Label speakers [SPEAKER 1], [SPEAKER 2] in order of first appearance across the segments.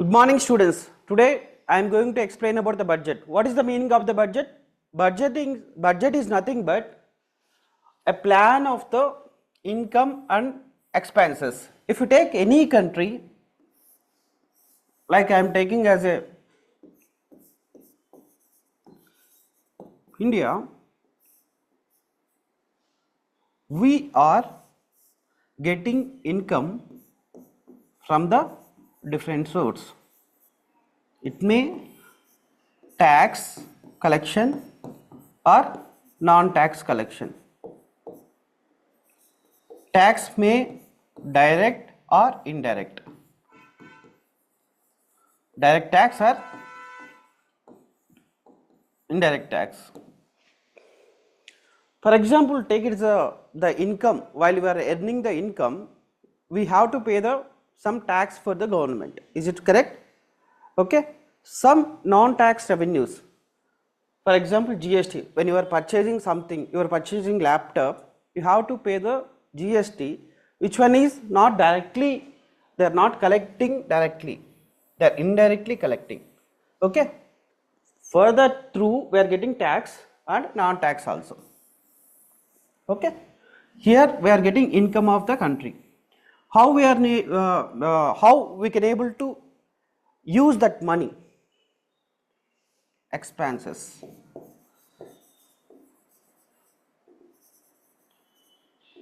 [SPEAKER 1] Good morning students. Today I am going to explain about the budget. What is the meaning of the budget? Budget is nothing but a plan of the income and expenses. If you take any country, like I am taking as a India, we are getting income from the different source. It may tax collection or non-tax collection. Tax may direct or indirect. Direct tax or indirect tax. For example, take it as the income. While we are earning the income, we have to pay some tax for the government. Is it correct? Okay. Some non-tax revenues. For example, GST. When you are purchasing something, you are purchasing laptop, you have to pay the GST, which one is not directly, they are not collecting directly, they are indirectly collecting. Okay. Further through, we are getting tax and non-tax also. Okay. Here we are getting income of the country. How we are how we can able to use that money? Expenses.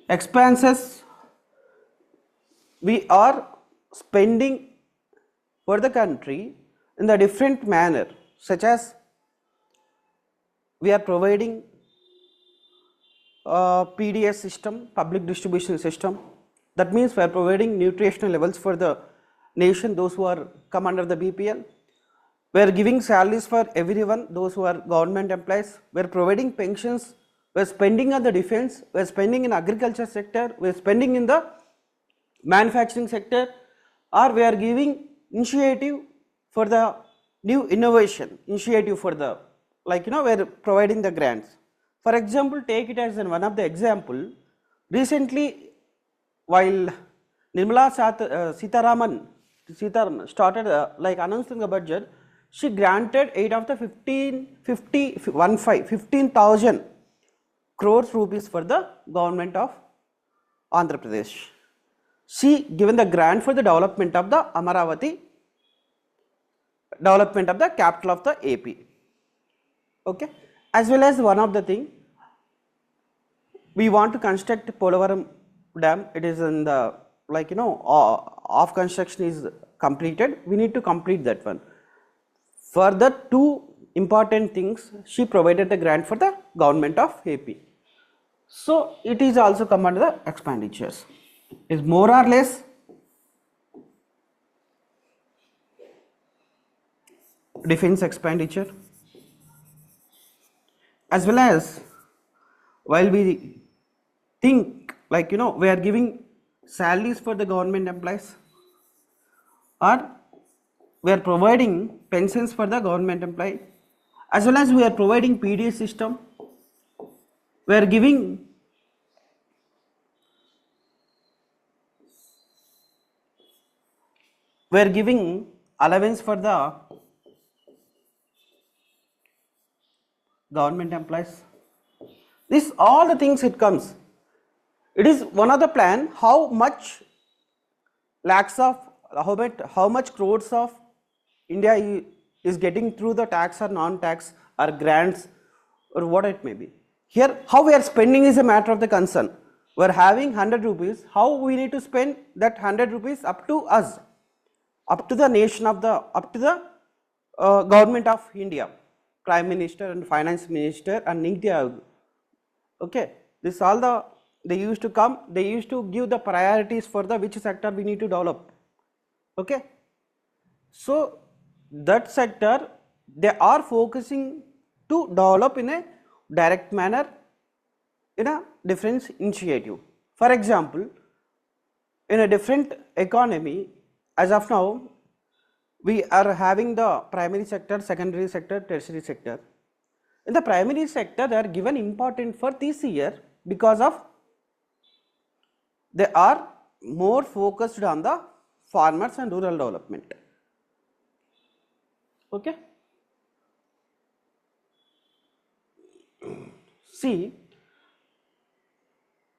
[SPEAKER 1] Expenses, we are spending for the country in the different manner, such as we are providing PDS system, public distribution system. That means we are providing nutritional levels for the nation, those who are come under the BPL. We are giving salaries for everyone, those who are government employees. We are providing pensions. We are spending on the defense. We are spending in agriculture sector. We are spending in the manufacturing sector, or we are giving initiative for the new innovation, initiative for the, like we are providing the grants. For example, take it as one of the example. Recently, while Nirmala Sitaraman started announcing the budget, she granted 8 of the 15,000 crores rupees for the government of Andhra Pradesh. She given the grant for the development of the Amaravati, development of the capital of the AP. Okay. As well as one of the thing, we want to construct Polavaram dam. It is in the off construction is completed. We need to complete that one. Further, two important things, she provided the grant for the government of AP. So it is also come under the expenditures. Is more or less defense expenditure. As well as while we think we are giving salaries for the government employees, or we are providing pensions for the government employee, as well as we are providing PDS system, we are giving allowance for the government employees. This all the things it comes. It is one of the plan how much lakhs of how much crores of India is getting through the tax or non-tax or grants or what it may be. Here how we are spending is a matter of the concern. We are having 100 rupees, how we need to spend that 100 rupees up to us, up to the nation of the, up to the government of India, Prime Minister and Finance Minister and Niti Aayog. Okay, this all the, they used to come, they used to give the priorities for the which sector we need to develop. Okay, so that sector they are focusing to develop in a direct manner in a different initiative. For example, in a different economy, as of now, we are having the primary sector, secondary sector, tertiary sector. In the primary sector, they are given important for this year because of they are more focused on the farmers and rural development. Okay. See,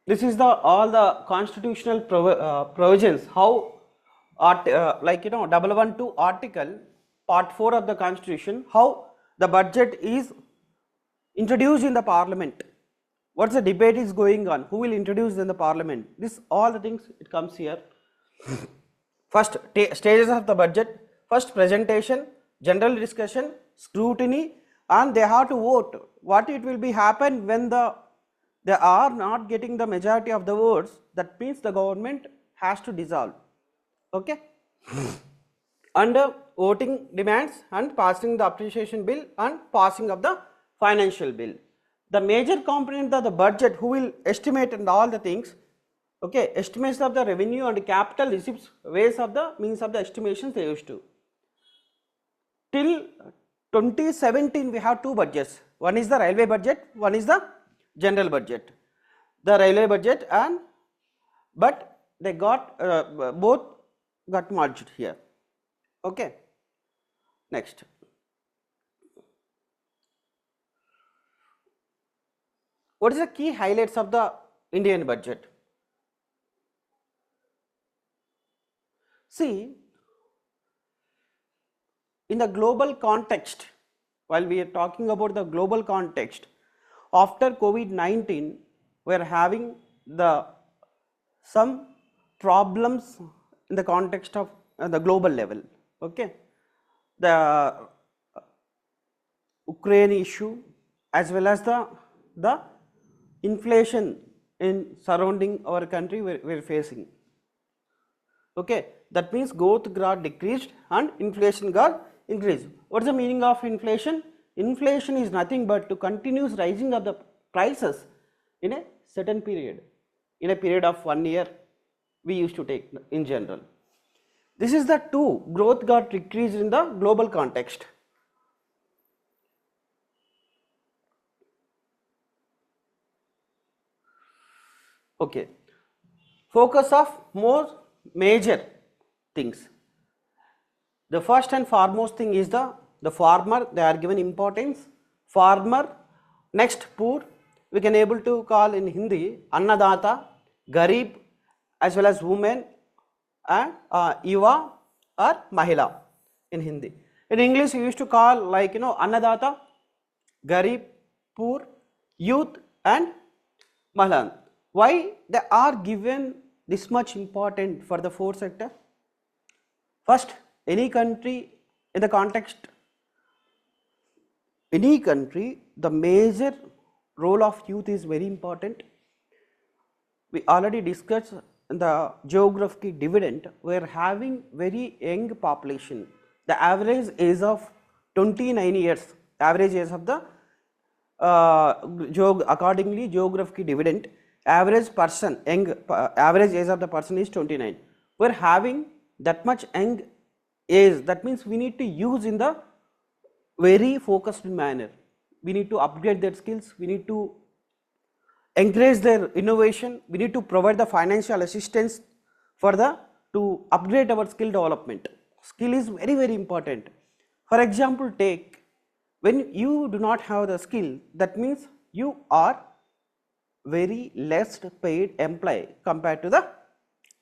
[SPEAKER 1] this is the all the constitutional provisions how like double 1 article part 4 of the constitution, how the budget is introduced in the parliament, what's the debate is going on, who will introduce in the parliament, this all the things it comes here. First stages of the budget: first presentation, general discussion, scrutiny, and they have to vote. What it will be happen when they are not getting the majority of the votes, that means the government has to dissolve. Okay. Under voting demands and passing the appreciation bill and passing of the financial bill. The major component of the budget who will estimate and all the things. Okay, estimates of the revenue and capital receipts, ways of the means of the estimations they used to. Till 2017 we have two budgets, one is the railway budget, one is the general budget. The railway budget and but they got both got merged here. Okay. Next, what is the key highlights of the Indian budget? See, in the global context, while we are talking about the global context, after COVID-19 we are having some problems in the context of the global level. Okay, the Ukraine issue as well as the inflation in surrounding our country we are facing. Okay, that means growth got decreased and inflation got increased. What is the meaning of inflation? Inflation is nothing but to continuous rising of the prices in a certain period, in a period of 1 year we used to take in general. This is the two, growth got decreased in the global context. Okay, focus of more major things. The first and foremost thing is the farmer, they are given importance. Farmer, next poor, we can able to call in Hindi Annadata, Garib, as well as women and Yuva or Mahila in Hindi. In English we used to call like Annadata, Garib, poor, youth and Mahlan. Why they are given this much important for the fourth sector? First, any country in the context, any country, the major role of youth is very important. We already discussed the geographic dividend. We are having very young population. The average age of 29 years, average age of the accordingly geographic dividend, average person young average age of the person is 29. We are having that much young age, that means we need to use in the very focused manner. We need to upgrade their skills, we need to encourage their innovation, we need to provide the financial assistance for to upgrade our skill development. Skill is very, very important. For example, take when you do not have the skill, that means you are very less paid employee compared to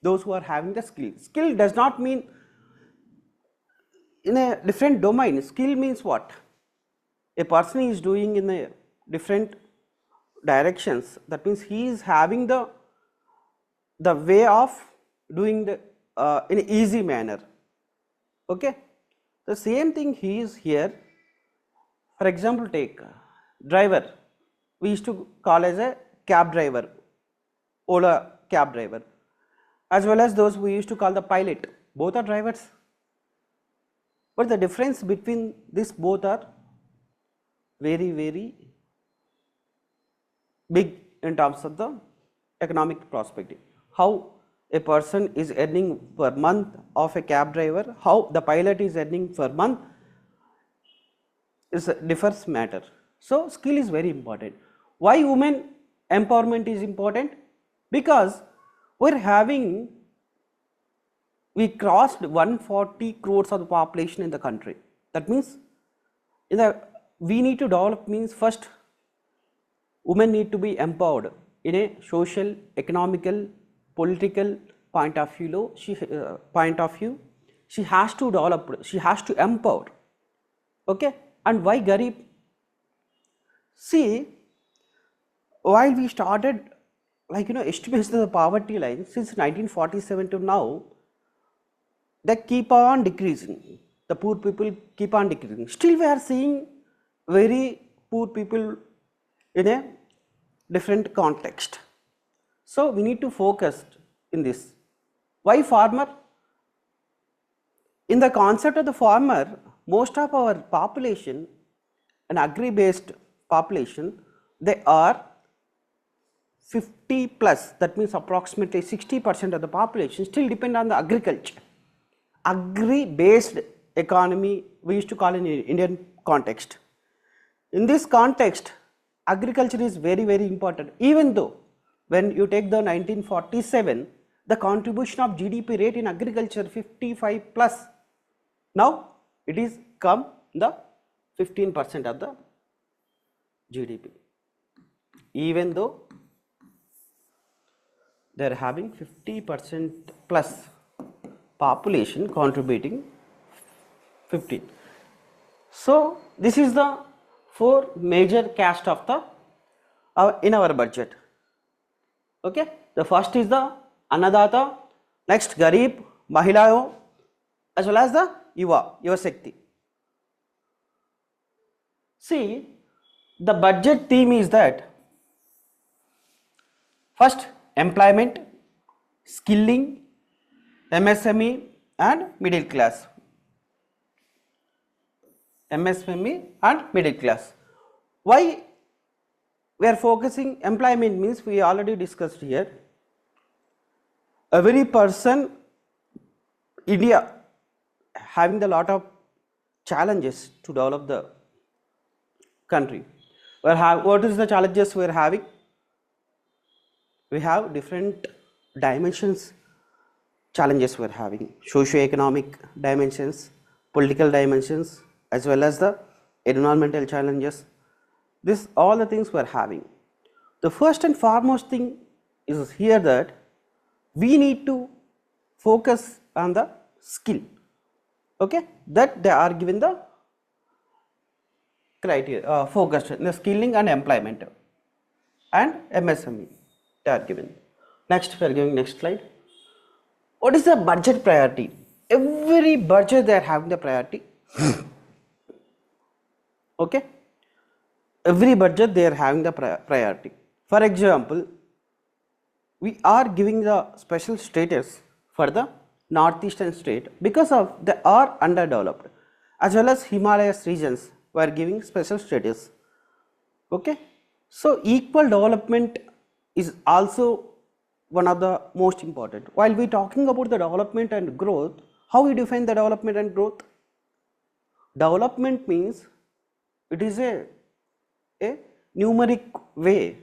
[SPEAKER 1] those who are having the skill. Skill does not mean in a different domain. Skill means what? A person is doing in a different directions, that means he is having the way of doing the in an easy manner. Okay, the same thing he is here. For example, take driver, we used to call as a cab driver, Ola cab driver, as well as those we used to call the pilot. Both are drivers, but the difference between these both are very, very big in terms of the economic perspective. How a person is earning per month of a cab driver, how the pilot is earning per month is differs matter. So skill is very important. Why women empowerment is important? Because we crossed 140 crores of the population in the country. That means we need to develop means first women need to be empowered in a social, economical, political point of view. She has to develop, she has to empower. Okay, and why Garib? See, while we started estimates the poverty line since 1947 to now, they keep on decreasing. The poor people keep on decreasing. Still we are seeing very poor people in a different context. So we need to focus in this. Why farmer? In the concept of the farmer, most of our population, an agri-based population, they are 50 plus, that means approximately 60% of the population still depend on the agriculture. Agri-based economy we used to call in Indian context. In this context, agriculture is very, very important. Even though when you take the 1947, the contribution of GDP rate in agriculture 55 plus, now it is come the 15% of the GDP. Even though they are having 50% plus population contributing 15. So this is the 4 major caste of the in our budget. Okay, the first is the Annadata, next Garib, Mahilayo, as well as the Yuva Shakti. See, the budget theme is that first employment, skilling, MSME and middle class. MSME and middle class. Why we are focusing employment means we already discussed here. Every person, India having a lot of challenges to develop the country. What is the challenges we are having? We have different dimensions, challenges we are having, socio-economic dimensions, political dimensions, as well as the environmental challenges. This all the things we are having. The first and foremost thing is here that we need to focus on the skill. Okay, that they are given the criteria, focused in the skilling and employment and MSME they are given. Next we are giving next slide. What is the budget priority? Every budget they are having the priority. Okay, every budget they are having the priority. For example, we are giving the special status for the northeastern state because of they are underdeveloped, as well as Himalayas regions we are giving special status. Okay, so equal development is also one of the most important. While we talking about the development and growth, how we define the development and growth? Development means it is a numeric way.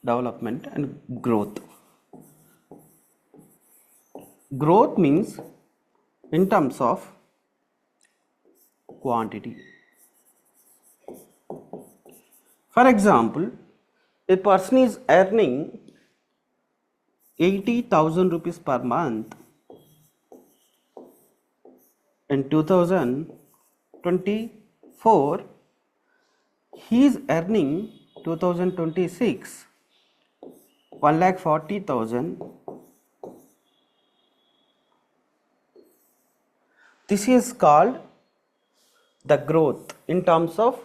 [SPEAKER 1] Development and growth. Growth means in terms of quantity. For example, a person is earning 80,000 rupees per month in 2024, he is earning 2026 1,40,000. This is called the growth in terms of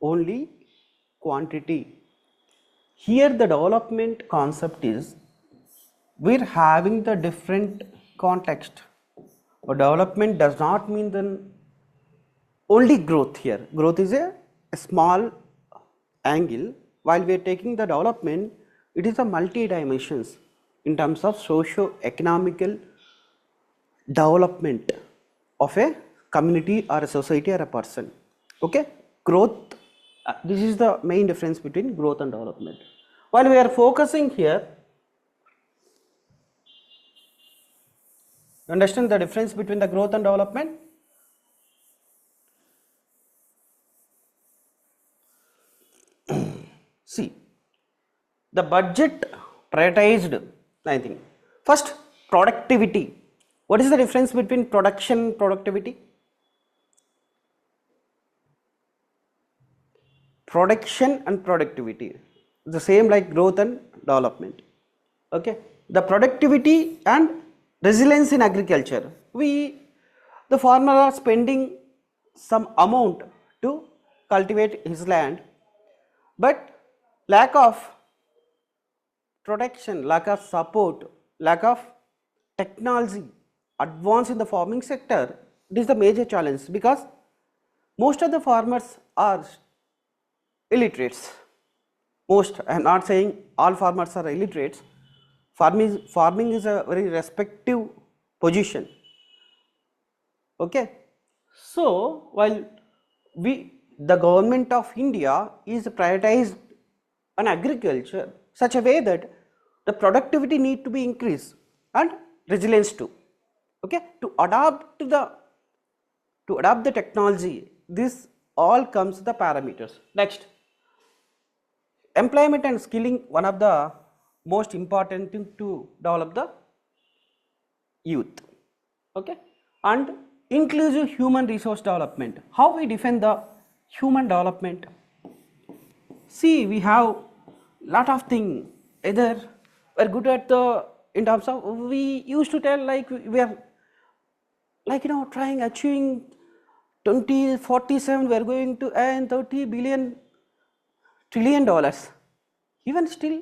[SPEAKER 1] only quantity. Here the development concept is we are having the different context. But development does not mean then only growth here. Growth is a small angle, while we are taking the development, it is a multi dimensions in terms of socio-economical development of a community or a society or a person. Okay, growth, this is the main difference between growth and development. While we are focusing here, understand the difference between the growth and development? See, the budget prioritized, I think. First, productivity. What is the difference between production and productivity? Production and productivity, the same like growth and development. Okay, the productivity and resilience in agriculture. The farmer are spending some amount to cultivate his land, but lack of protection, lack of support, lack of technology, advance in the farming sector, it is the major challenge because most of the farmers are illiterates. Most, I am not saying all farmers are illiterates. Farming is a very respective position. Okay. So, while the government of India is prioritized on agriculture such a way that the productivity need to be increased and resilience too. Okay, to adapt the technology, this all comes the parameters. Next, employment and skilling, one of the most important thing to develop the youth. Okay, and inclusive human resource development. How we define the human development? See, we have lot of things. Either we're good at the, in terms of, we used to tell like we are like trying achieving 2047 we are going to earn 30 billion trillion dollars. Even still,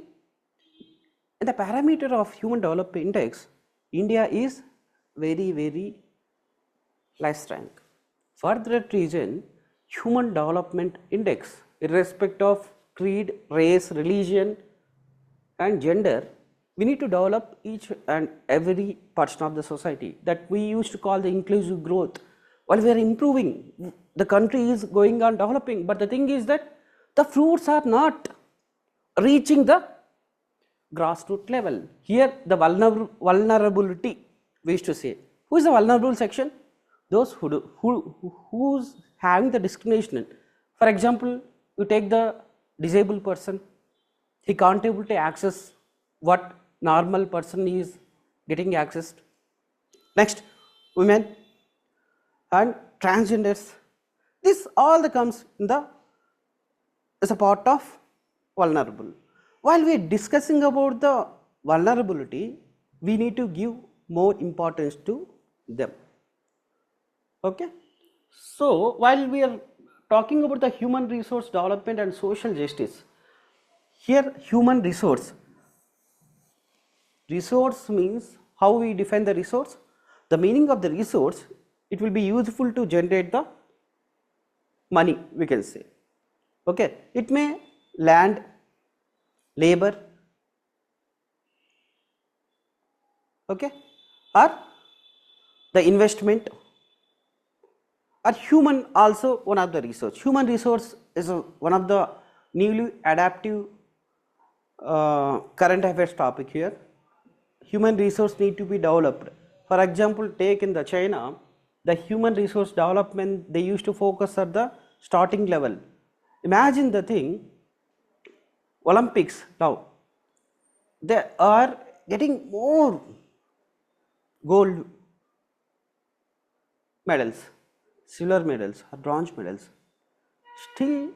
[SPEAKER 1] in the parameter of human development index, India is very last rank. For that reason, human development index, irrespective of creed, race, religion and gender, we need to develop each and every portion of the society that we used to call the inclusive growth. While we are improving, the country is going on developing, but the thing is that the fruits are not reaching the grassroots level. Here the vulnerability, we used to say. Who is the vulnerable section? Those who's having the discrimination. For example, you take the disabled person, he can't able to access what normal person is getting accessed. Next, women and transgenders. This all comes in the as a part of vulnerable. While we are discussing about the vulnerability, we need to give more importance to them. Okay. So, while we are talking about the human resource development and social justice, here human resource means how we define the resource. The meaning of the resource, it will be useful to generate the money, we can say. Okay, it may land, labor, okay, or the investment, or human also one of the resource. Human resource is one of the newly adaptive current affairs topic here. Human resource need to be developed. For example, take in the China, the human resource development, they used to focus at the starting level. Imagine the thing, Olympics now, they are getting more gold medals, silver medals or bronze medals. Still,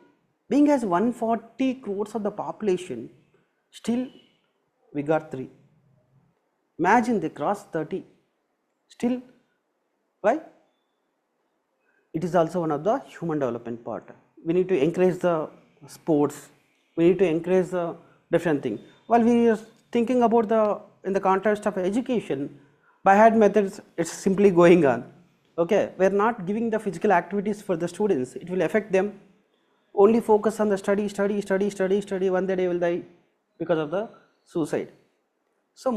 [SPEAKER 1] being as 140 crores of the population, still we got 3. Imagine they crossed 30. Still, why? It is also one of the human development part. We need to encourage the sports. We need to encourage the different thing. While we are thinking about in the context of education, by hand methods, it's simply going on. Okay, we are not giving the physical activities for the students. It will affect them. Only focus on the study. One day they will die because of the suicide. So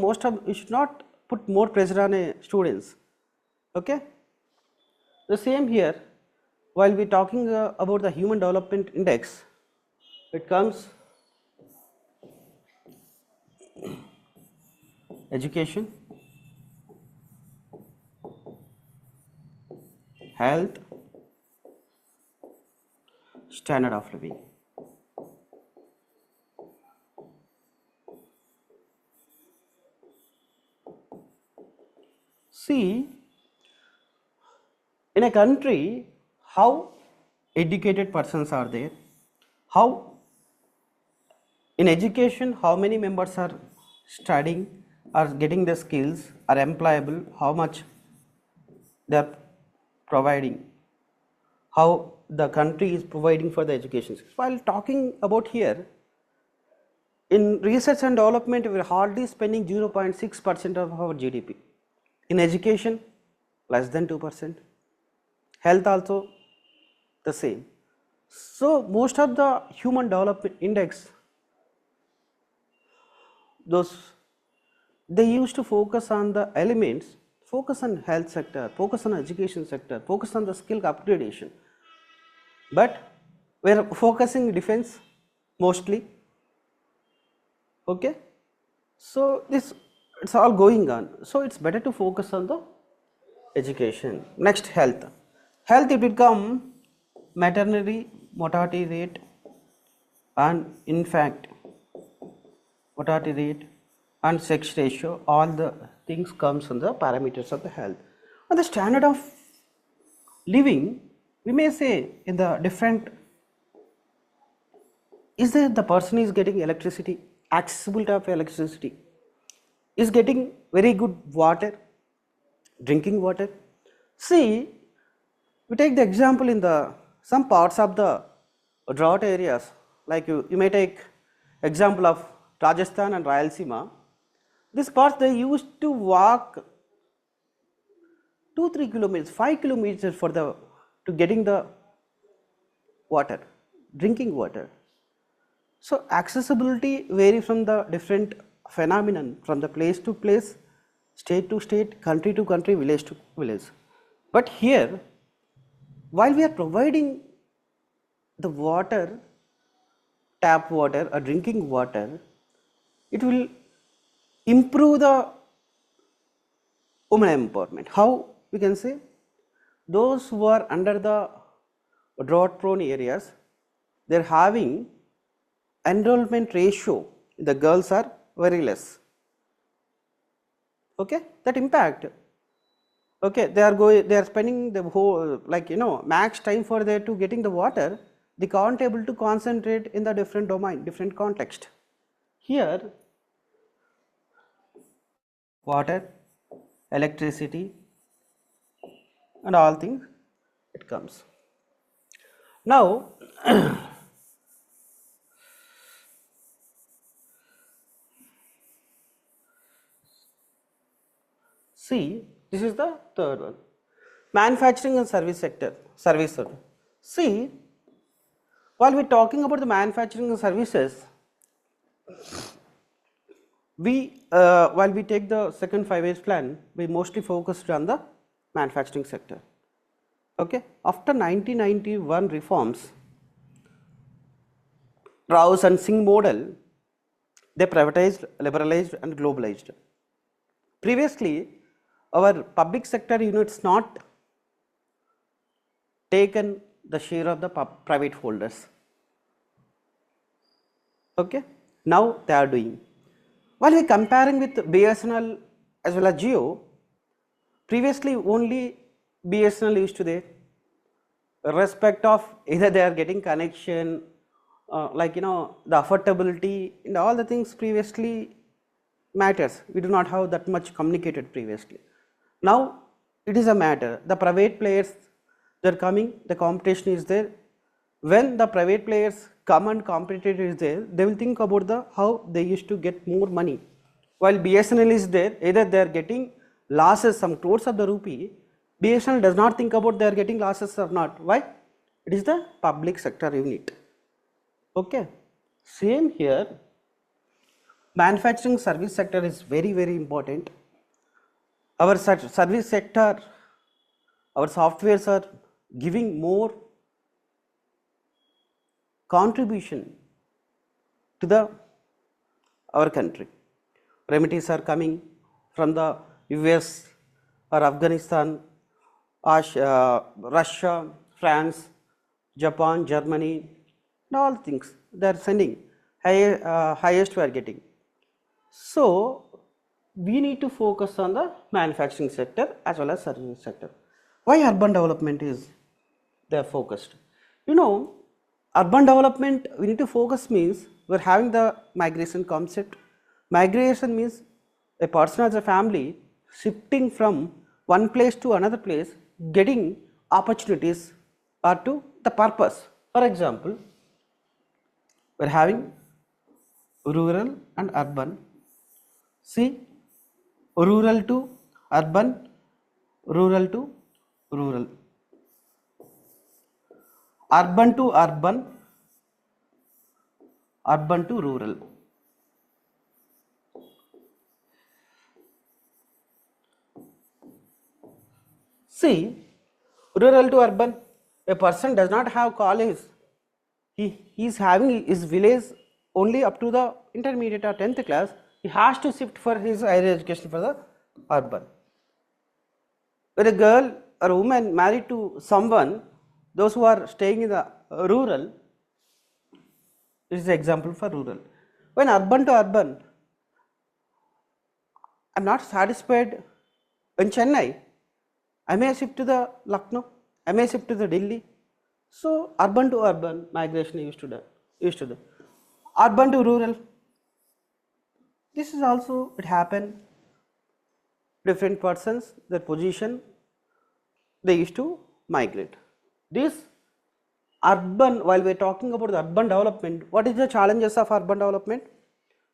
[SPEAKER 1] you should not put more pressure on students. Okay. The same here. While we are talking about the human development index, it comes education, health, standard of living. See, in a country, how educated persons are there, how in education, how many members are studying, are getting the skills, are employable, how much they are providing, how the country is providing for the education. While talking about here, in research and development, we are hardly spending 0.6% of our GDP. In education, less than 2%. Health also the same. So most of the human development index, those they used to focus on the elements, focus on health sector, focus on education sector, focus on the skill upgradation. But we are focusing defense mostly. Okay, so this it's all going on. So it's better to focus on the education. Next, health. Health it become maternity mortality rate and infant mortality rate and sex ratio. All the things comes on the parameters of the health. On the standard of living, we may say in the different, is there the person is getting electricity, accessibility of electricity, is getting very good water, drinking water. See, we take the example in the some parts of the drought areas, like you may take example of Rajasthan and Rayalaseema. This part they used to walk 2-3 kilometers, 5 kilometers for the to getting the water, drinking water. So accessibility vary from the different phenomenon, from the place to place, state to state, country to country, village to village. But here, while we are providing the water, tap water or drinking water, it will improve the women empowerment. How we can say? Those who are under the drought prone areas, they are having enrollment ratio, the girls are very less. Okay, that impact. Okay, they are spending the whole, like max time for there to getting the water. They can't able to concentrate in the different domain, different context. Here, water, electricity, and all things it comes. Now, see, this is the third one. Manufacturing and service sector, service sector. See, while we are talking about the manufacturing and services, while we take the second 5 years plan, we mostly focused on the manufacturing sector. Okay, after 1991 reforms, Rouse and Singh model, they privatized, liberalized, and globalized. Previously, our public sector units not taken the share of the private holders. Okay, now they are doing. While we comparing with BSNL as well as Jio, previously only BSNL used to there. Respect of either they are getting connection, the affordability and all the things previously matters. We do not have that much communicated previously. Now it is a matter. The private players, they are coming. The competition is there. When the private players come and competitor is there, they will think about the how they used to get more money. While BSNL is there, either they are getting losses, some crores of the rupee. BSNL does not think about they are getting losses or not. Why? It is the public sector unit. Okay. Same here. Manufacturing service sector is very, very important. Our service sector, our softwares are giving more contribution to the our country. Remedies are coming, from the US or Afghanistan, Russia, France, Japan, Germany, and all things they are sending, highest we are getting. So we need to focus on the manufacturing sector as well as service sector. Why urban development is they are focused? You know, urban development we need to focus means we are having the migration concept. Migration means a person as a family shifting from one place to another place, getting opportunities or to the purpose. For example, we are having rural and urban. See, rural to urban, rural to rural, urban to urban, urban to rural. See, rural to urban, a person does not have college, he is having his village only up to the intermediate or 10th class, he has to shift for his higher education for the urban. When a girl or a woman married to someone, those who are staying in the rural, this is the example for rural. When urban to urban, I am not satisfied in Chennai, I may shift to the Lucknow, I may shift to the Delhi. So urban to urban migration used to do. Urban to rural, this is also it happen. Different persons, their position, they used to migrate. This urban, while we are talking about the urban development, what is the challenges of urban development?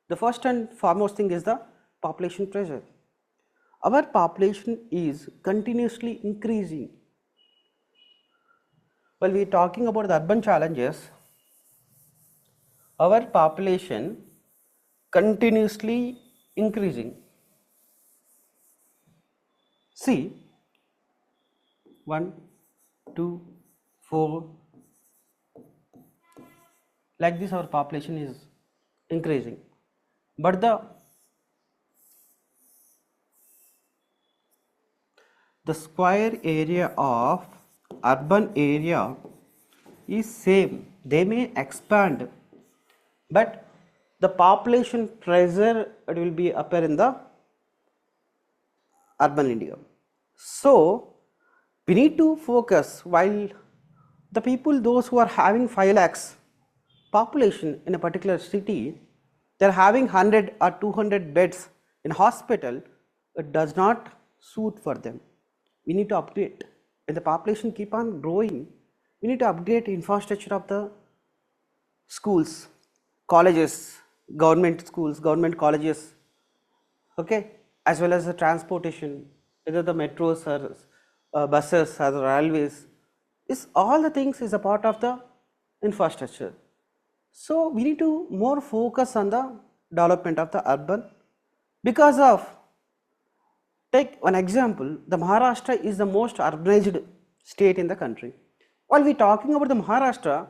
[SPEAKER 1] The first and foremost thing is the population pressure. Our population is continuously increasing. While we are talking about the urban challenges, our population continuously increasing. See, 1, 2, 4, like this our population is increasing, but the square area of urban area is same. They may expand, but the population pressure it will be appear in the urban India. So we need to focus while the people those who are having 5 lakhs population in a particular city, they are having 100 or 200 beds in hospital, it does not suit for them. We need to upgrade. When the population keep on growing, we need to upgrade infrastructure of the schools, colleges, government schools, government colleges, okay, as well as the transportation, whether the metros or buses or the railways, is all the things is a part of the infrastructure. So we need to more focus on the development of the urban because of, take one example, the Maharashtra is the most urbanized state in the country. While we talking about the Maharashtra,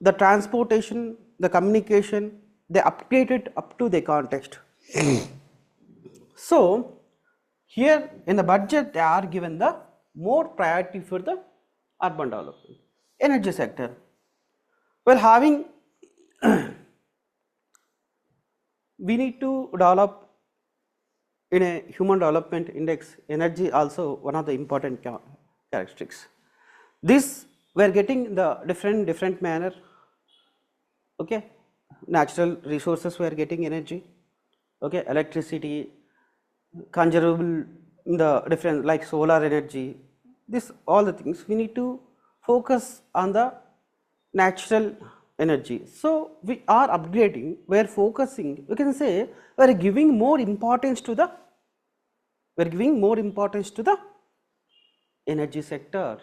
[SPEAKER 1] the transportation, the communication, they updated up to the context. So here in the budget they are given the more priority for the urban development. Energy sector, well having we need to develop in a human development index, energy also one of the important characteristics. This we are getting the different manner, okay, natural resources we are getting energy, okay, electricity, conservable in the different like solar energy, this all the things we need to focus on the natural energy. So we are upgrading, we are focusing, we can say we are giving more importance to the energy sector.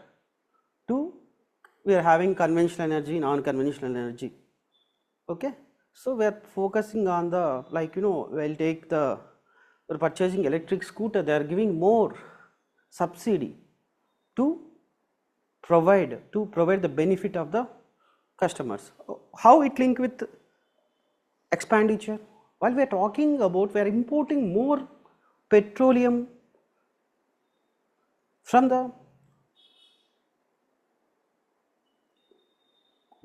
[SPEAKER 1] To we are having conventional energy, non-conventional energy, okay. So we are focusing on the, like we'll take the, we're purchasing electric scooter, they are giving more subsidy to provide the benefit of the customers. How it link with expenditure? while we are talking about, we are importing more petroleum from the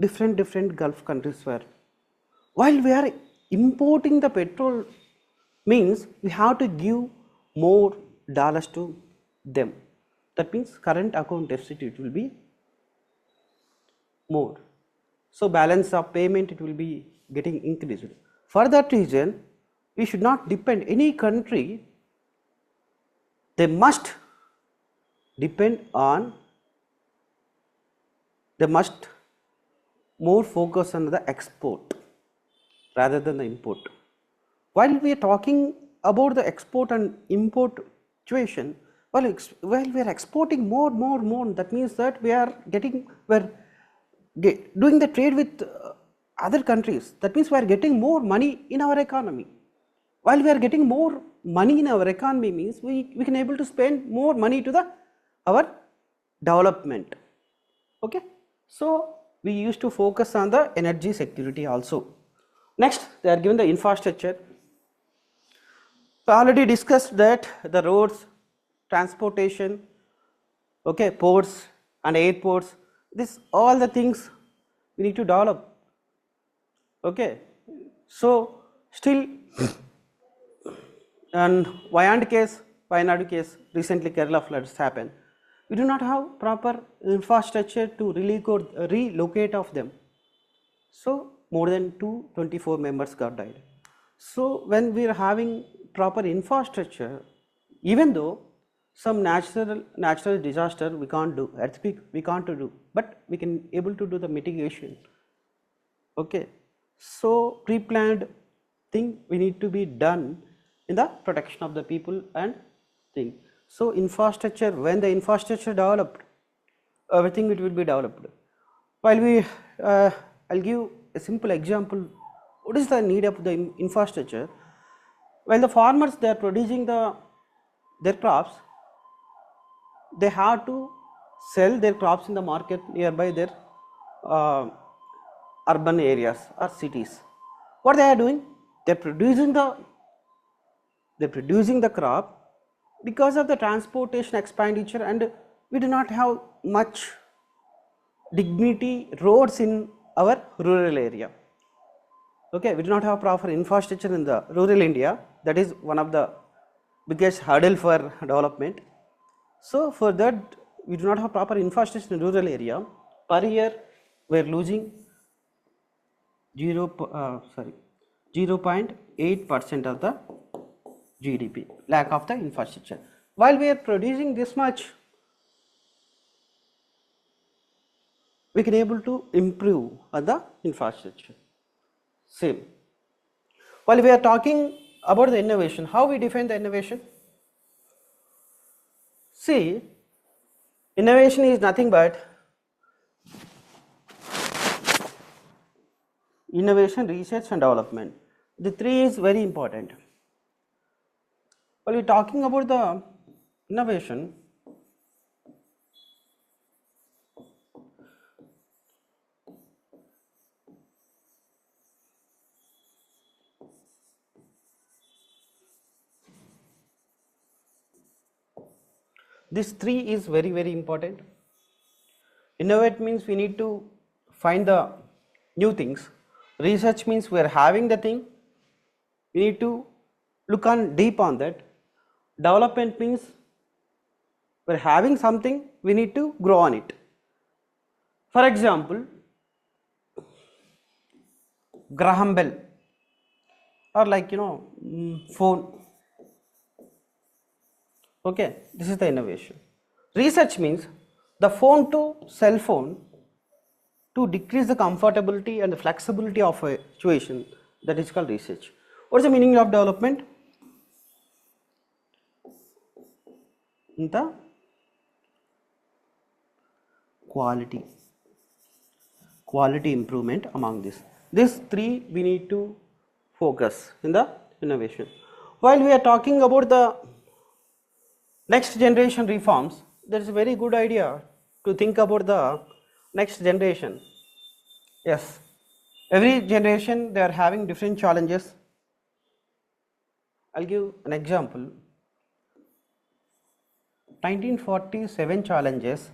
[SPEAKER 1] different Gulf countries, where while we are importing the petrol means we have to give more dollars to them. That means current account deficit, it will be more. So balance of payment, it will be getting increased. For that reason, we should not depend any country, they must depend on, they must more focus on the export rather than the import. While we are talking about the export and import situation, while we are exporting more, that means that we are getting, doing the trade with other countries. That means we are getting more money in our economy. While we are getting more money in our economy means we can able to spend more money to our development. Okay. So we used to focus on the energy security also. Next, they are given the infrastructure. We already discussed that the roads, transportation, okay, ports and airports, this all the things we need to develop. Okay. So still, and Wayanad case, recently Kerala floods happened. We do not have proper infrastructure to relocate of them. So more than 224 members got died. So when we are having proper infrastructure, even though some natural disaster we can't do, earthquake we can't do, but we can able to do the mitigation. Okay. So pre-planned thing we need to be done in the protection of the people and thing. So infrastructure, when the infrastructure developed, everything it will be developed. While we, I'll give a simple example. What is the need of the infrastructure? While the farmers, they are producing their crops, they have to sell their crops in the market nearby their urban areas or cities. What they are doing? They are producing the crop. Because of the transportation expenditure, and we do not have much dignity roads in our rural area. Okay, we do not have proper infrastructure in the rural India. That is one of the biggest hurdle for development. So for that, we do not have proper infrastructure in rural area. Per year, we are losing 0.8% of the GDP, lack of the infrastructure. While we are producing this much, we can able to improve on the infrastructure. Same. While we are talking about the innovation, how we define the innovation? See, innovation is nothing but innovation, research and development. The three is very important. While we are talking about the innovation, this three is very important. Innovate means we need to find the new things. Research means we are having the thing, we need to look on deep on that. Development means we are having something, we need to grow on it. For example, Graham Bell, or like phone. Okay, this is the innovation. Research means the phone to cell phone to decrease the comfortability and the flexibility of a situation, that is called research. What is the meaning of development? The quality improvement among this. These three we need to focus in the innovation. While we are talking about the next generation reforms, there is a very good idea to think about the next generation. Yes, every generation they are having different challenges. I'll give an example. 1947 challenges,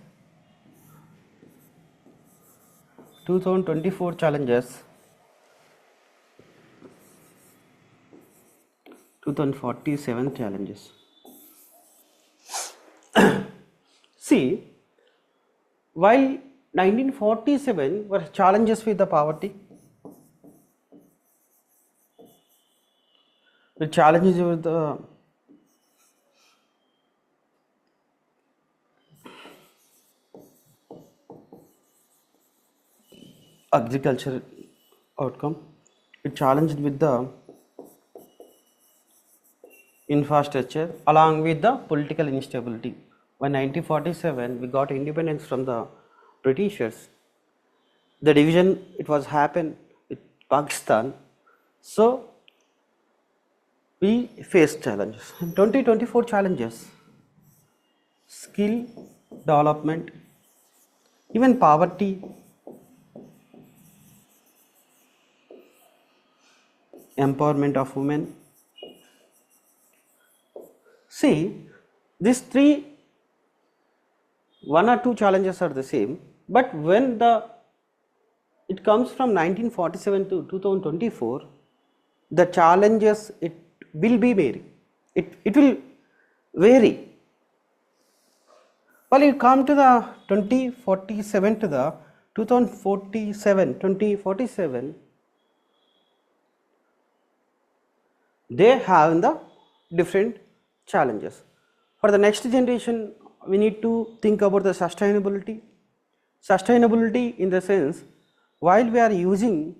[SPEAKER 1] 2024 challenges, 2047 challenges. See, while 1947 were challenges with the poverty, the challenges with the agriculture outcome, it challenged with the infrastructure along with the political instability. By 1947 we got independence from the Britishers. The division it was happened with Pakistan, so we faced challenges. 2024 challenges, skill development, even poverty, empowerment of women. See, these three, one or two challenges are the same, but when it comes from 1947 to 2024, the challenges it will be vary. It will vary. Well, you come to the 2047 to the 2047, they have the different challenges. For the next generation, we need to think about the sustainability. Sustainability in the sense, while we are using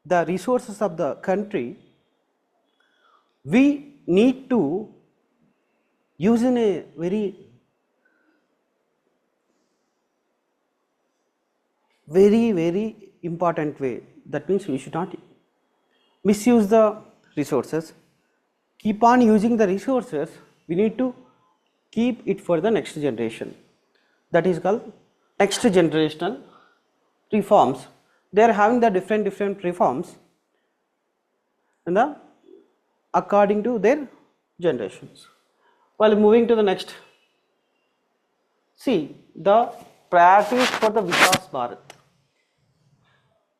[SPEAKER 1] the resources of the country, we need to use in a very important way. That means we should not misuse the resources, keep on using the resources, we need to keep it for the next generation. That is called next generational reforms. They are having the different reforms and according to their generations. While moving to the next, see the priorities for the Vikas Bharat.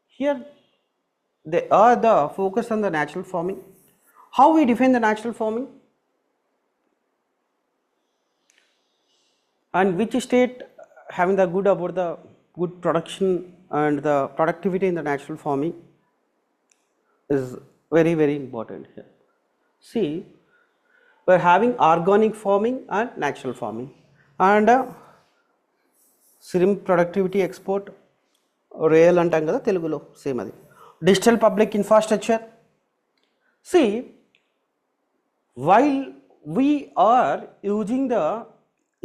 [SPEAKER 1] Here they are the focus on the natural farming. How we define the natural farming? And which state having the good about the good production and the productivity in the natural farming is very important here. See, we are having organic farming and natural farming, and shrimp productivity export real అంటాం కదా తెలుగులో same అది. Digital public infrastructure. See, while we are using the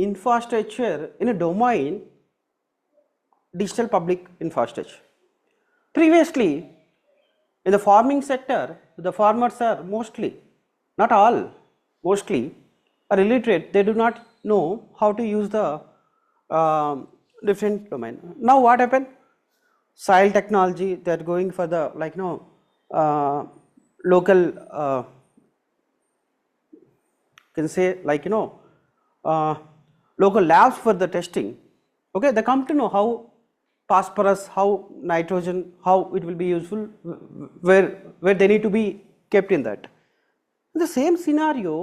[SPEAKER 1] infrastructure in a domain digital public infrastructure, previously in the farming sector the farmers are mostly, not all, mostly are illiterate. They do not know how to use the different domain. Now what happened? Soil technology, they are going for the local can say local labs for the testing. Okay, they come to know how phosphorus, how nitrogen, how it will be useful, where they need to be kept in that. In the same scenario,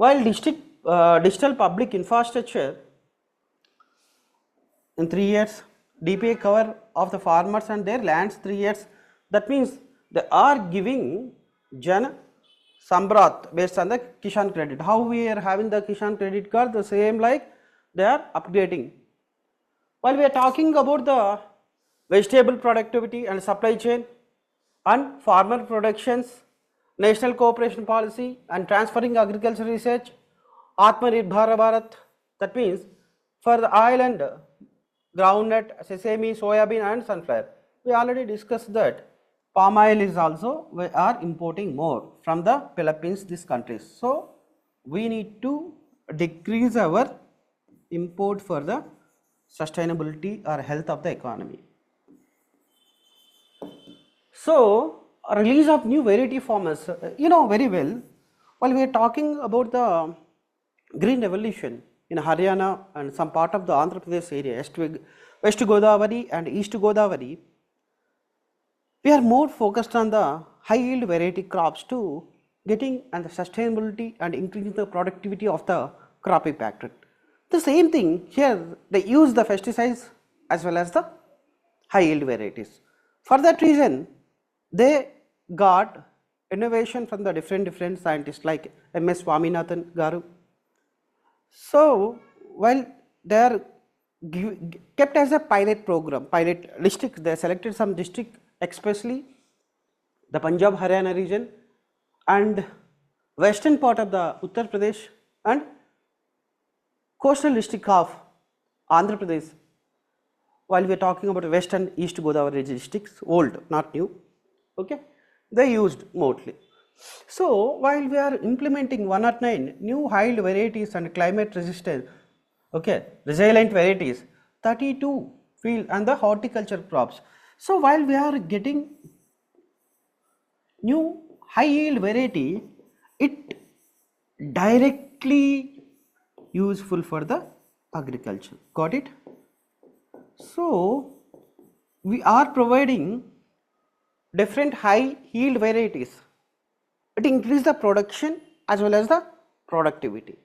[SPEAKER 1] while digital public infrastructure in 3 years, DPA cover of the farmers and their lands 3 years, that means they are giving Jana Sambrat based on the Kishan credit. How we are having the Kishan credit card, the same like they are upgrading. While we are talking about the vegetable productivity and supply chain and farmer productions, national cooperation policy and transferring agriculture research, Atmanirbhar Bharat, that means for the oil and groundnut, sesame, soybean and sunflower. We already discussed that. Palm oil is also, we are importing more from the Philippines, these countries. So we need to decrease our import for the sustainability or health of the economy. So release of new variety farmers. You know very well, while we are talking about the green revolution in Haryana and some part of the Andhra Pradesh area, West Godavari and East Godavari, we are more focused on the high yield variety crops to getting and the sustainability and increasing the productivity of the cropping pattern. The same thing here, they use the pesticides as well as the high yield varieties. For that reason, they got innovation from the different scientists like M.S. Swaminathan Garu. So while they are kept as a pilot program, pilot district, they selected some district, especially the Punjab Haryana region and western part of the Uttar Pradesh and coastal district of Andhra Pradesh. While we are talking about West and East Godavari districts, old, not new, okay, they used mostly. So while we are implementing 109 new high yield varieties and climate resistant, okay, resilient varieties, 32 field and the horticulture crops. So while we are getting new high yield variety, it directly useful for the agriculture. Got it? So we are providing different high yield varieties. It increases the production as well as the productivity.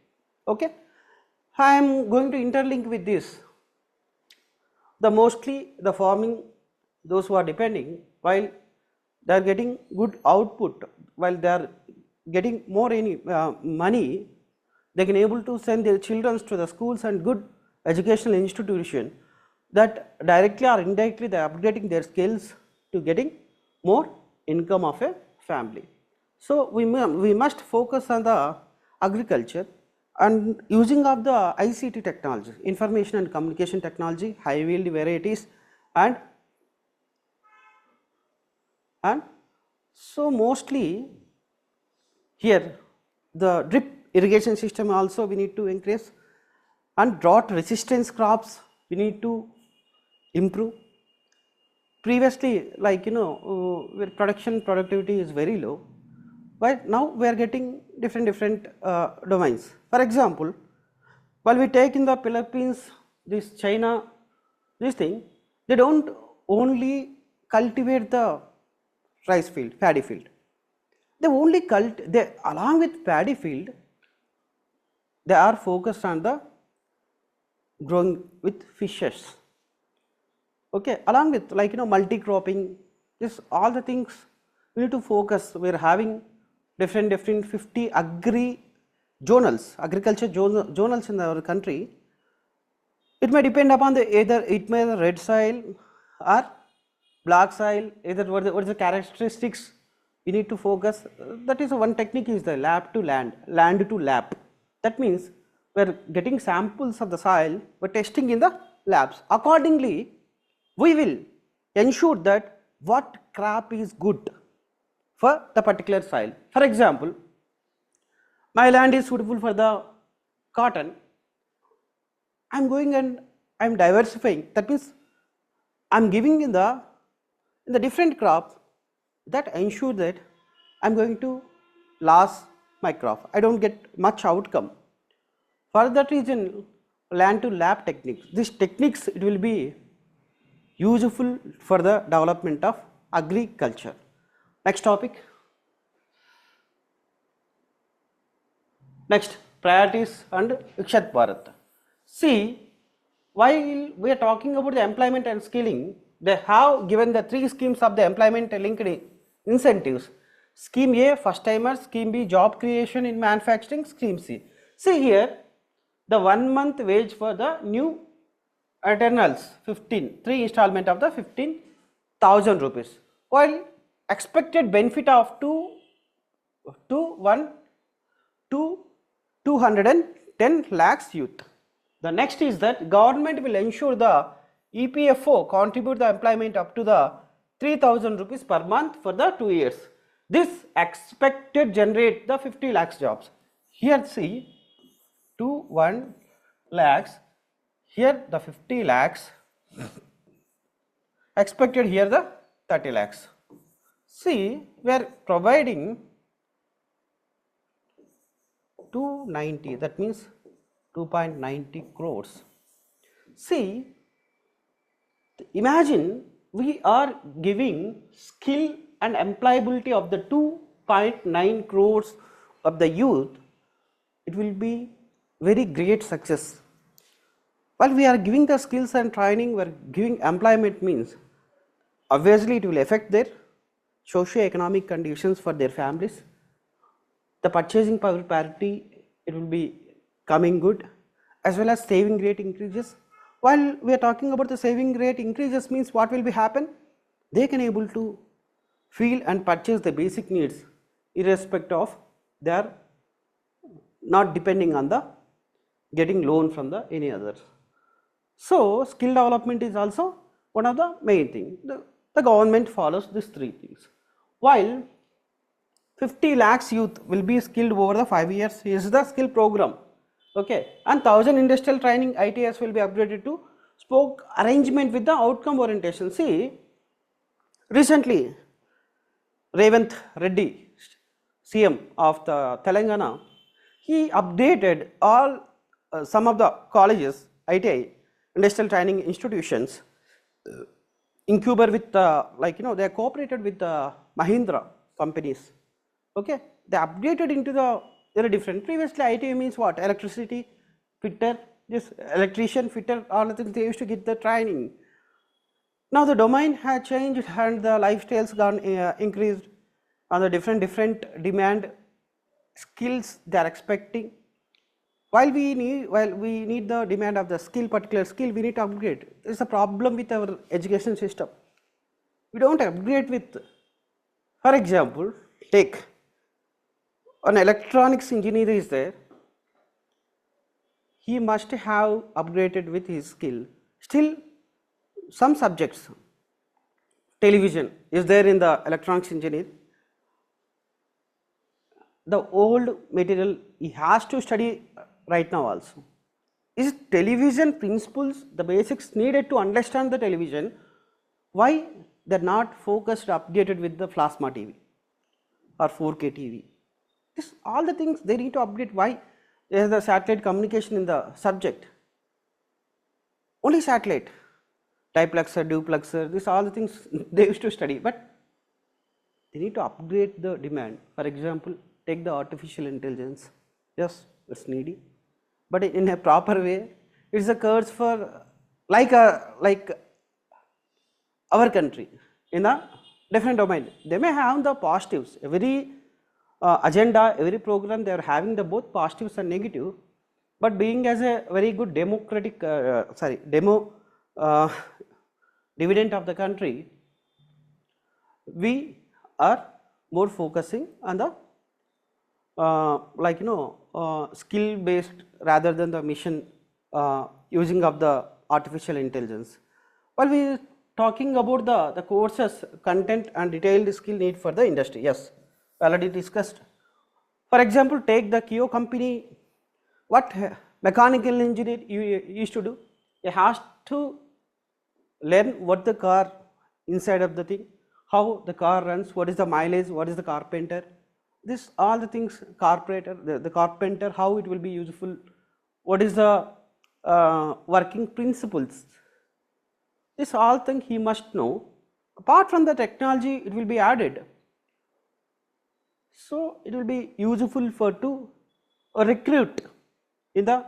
[SPEAKER 1] Okay, I am going to interlink with this. The mostly the farming, those who are depending, while they are getting good output, while they are getting more money, they can able to send their children to the schools and good educational institution, that directly or indirectly they are upgrading their skills to getting more income of a family. So we must focus on the agriculture and using of the ICT technology, information and communication technology, high yield varieties, and so mostly here the drip irrigation system also we need to increase, and drought resistance crops we need to improve. Previously, like where productivity is very low, but now we are getting different domains. For example, while we take in the Philippines, this China, this thing, they don't only cultivate the rice field, paddy field. They only they along with paddy field, they are focused on the growing with fishes. Okay, along with like multi-cropping, this all the things we need to focus. We are having different 50 journals, agriculture journals in our country. It may depend upon the either it may be red soil or black soil, either what is the characteristics we need to focus. That is one technique is the lab to land, land to lab. That means we are getting samples of the soil, we are testing in the labs. Accordingly, we will ensure that what crop is good for the particular soil. For example, my land is suitable for the cotton. I am going and I am diversifying. That means I am giving in the different crop that ensure that I am going to lose my crop. I don't get much outcome. For that reason, land to lab techniques. These techniques it will be useful for the development of agriculture. Next topic. Next, priorities and Vikshat Bharat. See, while we are talking about the employment and skilling, they have given the 3 schemes of the employment linked incentives. Scheme A, first timers, scheme B, job creation in manufacturing, scheme C. See here, the 1 month wage for the new eternals 3 installment of the 15,000 rupees, while expected benefit of 210 lakhs youth. The next is that government will ensure the EPFO contribute the employment up to the 3,000 rupees per month for the 2 years. This expected generate the 50 lakhs jobs. Here see 21 lakhs, here the 50 lakhs, expected here the 30 lakhs. See, we are providing 290, that means 2.90 crores. See, imagine we are giving skill and employability of the 2.9 crores of the youth. It will be very great success. While we are giving the skills and training, we are giving employment means obviously it will affect their socio-economic conditions for their families. The purchasing power parity, it will be coming good, as well as saving rate increases. While we are talking about the saving rate increases means what will be happen? They can able to feel and purchase the basic needs irrespective of their not depending on the getting loan from the any others. So skill development is also one of the main thing. The government follows these three things. While 50 lakhs youth will be skilled over the 5 years is the skill program, okay, and 1000 industrial training ITS will be upgraded to spoke arrangement with the outcome orientation. See, recently Revant Reddy, CM of the Telangana, he updated all some of the colleges, ITI, industrial training institutions, incubator with they are cooperated with the Mahindra companies. Okay, they updated into the very different. Previously, ITI means what? Electricity fitter, this electrician fitter, all the things they used to get the training. Now the domain has changed and the lifestyles gone increased, and the different demand skills they are expecting. While we need the demand of the skill, particular skill, we need to upgrade. There is a problem with our education system. We don't upgrade with, for example, take an electronics engineer is there. He must have upgraded with his skill. Still, some subjects, television is there in the electronics engineer. The old material he has to study right now also. Is television principles, the basics needed to understand the television, why they are not focused, updated with the plasma TV or 4K TV? This all the things they need to update. Why? There is the satellite communication in the subject. Only satellite, diplexer, duplexer, this all the things they used to study, but they need to upgrade the demand. For example, take the artificial intelligence. Yes, it's needy, but in a proper way. It's a curse for like our country in a different domain. They may have the positives. Every agenda, every program, they are having the both positives and negative. But being as a very good democratic, dividend of the country, we are more focusing on the skill based rather than the mission using of the artificial intelligence. While we talking about the courses, content and detailed skill need for the industry, yes, already discussed. For example, take the Kio company, what mechanical engineer used to do? He has to learn what the car inside of the thing, how the car runs, what is the mileage, what is the carpenter, this all the things, carpenter, the carpenter, how it will be useful, what is the working principles, this all thing he must know. Apart from the technology, it will be added, so it will be useful for to recruit in the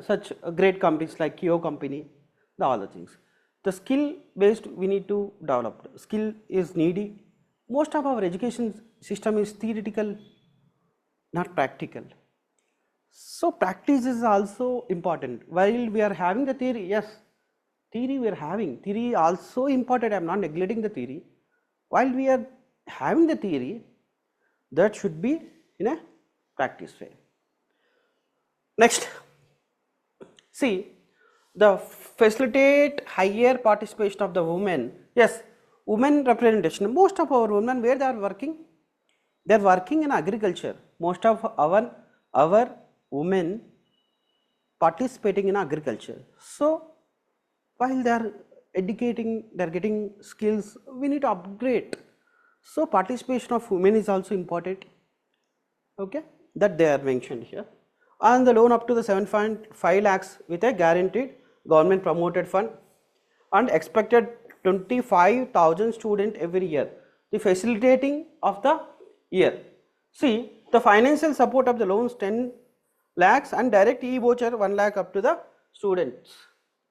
[SPEAKER 1] such great companies like Kio company, the all the things. The skill based we need to develop. Skill is needy. Most of our education system is theoretical, not practical. So practice is also important. While we are having the theory, yes, theory we are having. Theory also important. I am not neglecting the theory. While we are having the theory, that should be in a practice way. Next, see, the facilitate higher participation of the women. Yes, women representation. Most of our women, where they are working? They are working in agriculture. Most of our women participating in agriculture. So while they are educating, they are getting skills, we need to upgrade So participation of women is also important, okay, that they are mentioned here. And the loan up to the 7.5 lakhs with a guaranteed government promoted fund and expected 25,000 students every year, the facilitating of the year. See, the financial support of the loans 10 lakhs and direct e-voucher 1 lakh up to the students.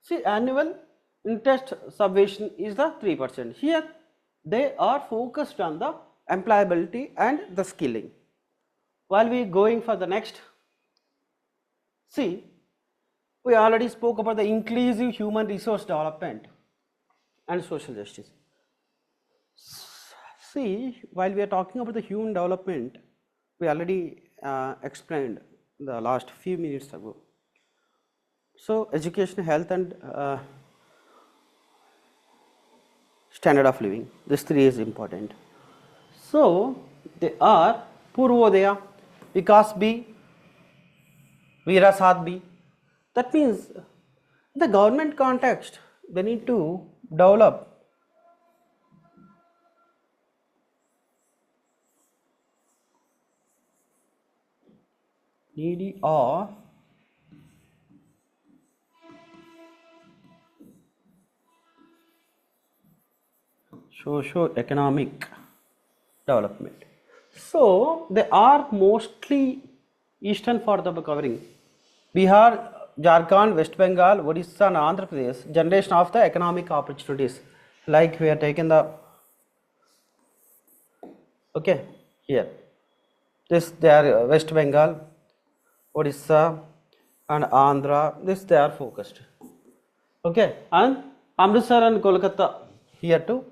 [SPEAKER 1] See, annual interest subvention is the 3%. Here they are focused on the employability and the skilling. While we going for the next, see, we already spoke about the inclusive human resource development and social justice. See, while we are talking about the human development, we already explained the last few minutes ago. So, education, health and standard of living, this three is important. So, they are Purvodaya, Vikas B, Virasat B. That means in the government context, they need to develop needy or socio-economic development. So, they are mostly eastern for the covering. Bihar, Jharkhand, West Bengal, Odisha and Andhra Pradesh, generation of the economic opportunities. Like we are taking the, okay, here. This they are West Bengal, Odisha and Andhra, this they are focused. Okay, and Amritsar and Kolkata, here too,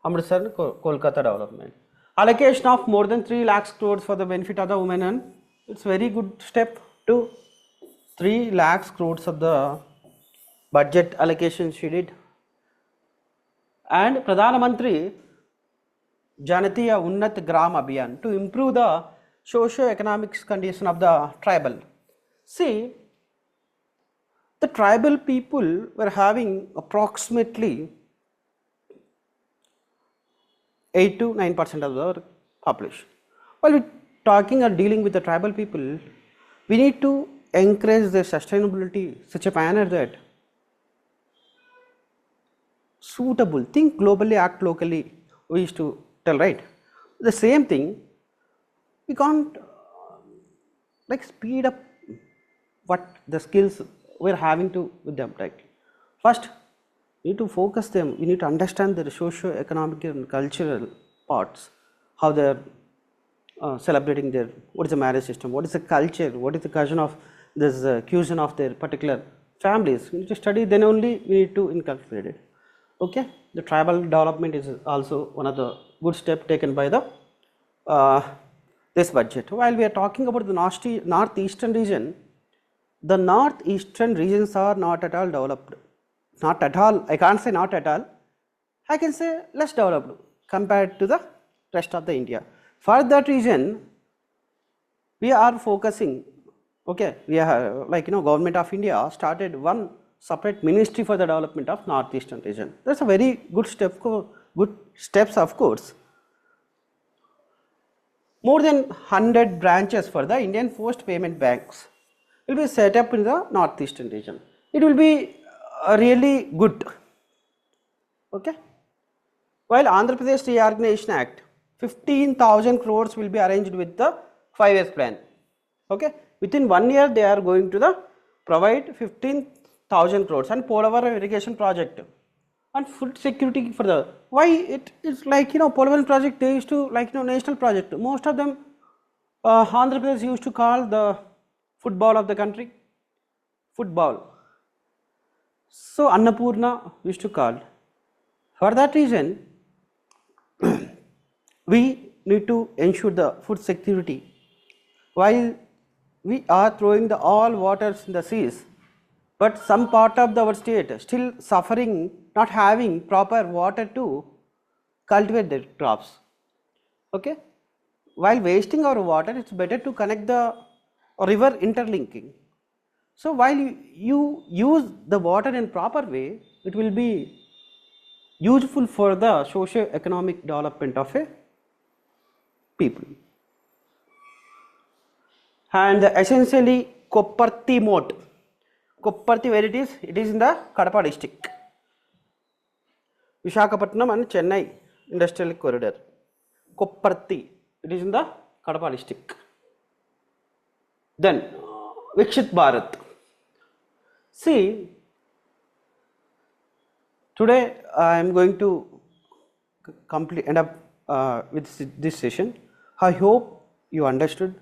[SPEAKER 1] Amritsar and Kolkata development. Allocation of more than 3 lakhs crores for the benefit of the women, and it's very good step to 3 lakhs crores of the budget allocation she did. And Pradhan Mantri Janatiya Unnat Gram Abhiyan to improve the socio-economic condition of the tribal. See, the tribal people were having approximately 8 to 9% of the population. While we talking or dealing with the tribal people, we need to encourage their sustainability such a manner that suitable, think globally, act locally, we used to tell, right? The same thing, we can't like speed up what the skills we're having to with them, right? First, we need to focus them, we need to understand their socio-economic and cultural parts, how they're celebrating their, what is the marriage system, what is the culture, what is the cuisine of this cuisine of their particular families. We need to study, then only we need to inculcate it. Okay, the tribal development is also one of the good step taken by the this budget. While we are talking about the northeastern region, the northeastern regions are not at all developed. Not at all, I can't say not at all, I can say less developed compared to the rest of the India. For that reason, we are focusing, okay, we are like Government of India started one separate ministry for the development of northeastern region. That's a very good step, good steps of course. More than 100 branches for the Indian Post Payment Banks will be set up in the northeastern region. It will be really good. Okay. While Andhra Pradesh Reorganization Act, 15,000 crores will be arranged with the 5 years plan. Okay. Within 1 year, they are going to provide 15,000 crores and Polavaram irrigation project and food security for the, why it is like Polavaram project, they used to like national project. Most of them Andhra Pradesh used to call the football of the country, football. So Annapurna used to call. For that reason, we need to ensure the food security. While we are throwing the all waters in the seas, but some part of our state still suffering, not having proper water to cultivate their crops. Okay? While wasting our water, it's better to connect the river interlinking. So while you use the water in proper way, it will be useful for the socio-economic development of a people. And essentially Kopparthi moat. Kopparthi, where it is? It is in the Kadapa district. Visakhapatnam and Chennai industrial corridor. Kopparthi, it is in the Kadapa district. Then Vikshit Bharat. See, today I am going to end up with this session. I hope you understood.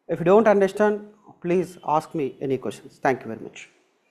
[SPEAKER 1] If you don't understand, please ask me any questions. Thank you very much.